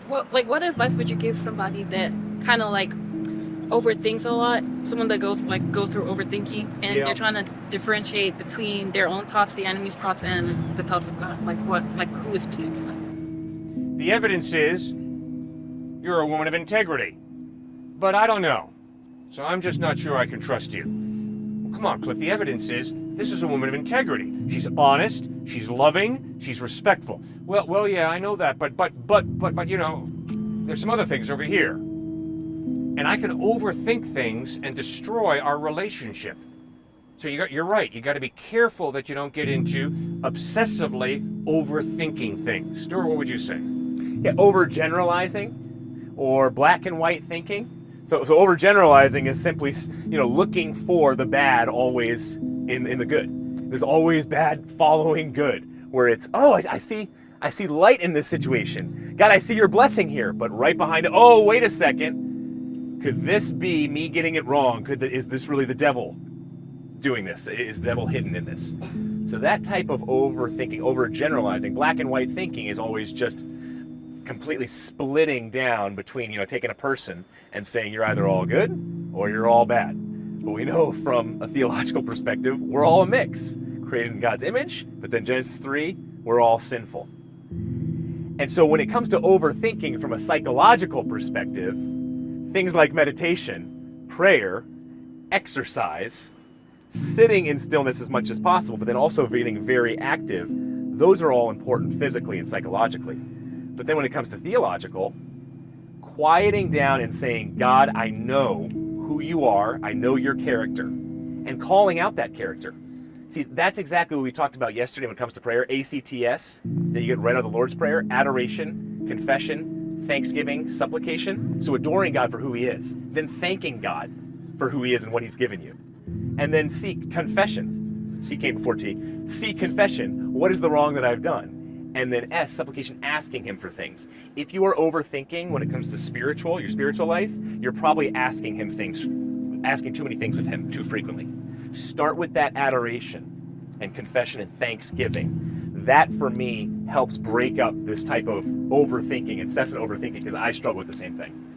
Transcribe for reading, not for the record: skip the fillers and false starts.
What advice would you give somebody that kind of like overthinks a lot? Someone that goes through overthinking, and Yeah. they're trying to differentiate between their own thoughts, the enemy's thoughts, and the thoughts of God. Who is speaking to them? The evidence is you're a woman of integrity. But I don't know. So I'm just not sure I can trust you. Well, come on, Cliff. The evidence is this is a woman of integrity. She's honest, she's loving, she's respectful. Well, yeah, I know that, but you know, there's some other things over here. And I can overthink things and destroy our relationship. So you're right. You got to be careful that you don't get into obsessively overthinking things. Stuart, what would you say? Yeah, overgeneralizing or black and white thinking. So overgeneralizing is simply, looking for the bad always in the good. There's always bad following good, where it's, I see light in this situation. God, I see your blessing here, but right behind it, oh, wait a second. Could this be me getting it wrong? Is this really the devil doing this? Is the devil hidden in this? So that type of overthinking, overgeneralizing, black and white thinking is always just completely splitting down between, taking a person and saying you're either all good or you're all bad. But we know from a theological perspective, we're all a mix, created in God's image, but then Genesis 3, we're all sinful. And so when it comes to overthinking from a psychological perspective, things like meditation, prayer, exercise, sitting in stillness as much as possible, but then also being very active, those are all important physically and psychologically. But then when it comes to theological, quieting down and saying, God, I know who you are, I know your character, and calling out that character. See, that's exactly what we talked about yesterday when it comes to prayer, ACTS, that you get right out of the Lord's Prayer, adoration, confession, thanksgiving, supplication. So adoring God for who he is, then thanking God for who he is and what he's given you. And then C, confession. C came before T. C, confession. What is the wrong that I've done? And then S, supplication, asking him for things. If you are overthinking when it comes to your spiritual life, you're probably asking too many things of him too frequently. Start with that adoration and confession and thanksgiving. That, for me, helps break up this type of overthinking, incessant overthinking, because I struggle with the same thing.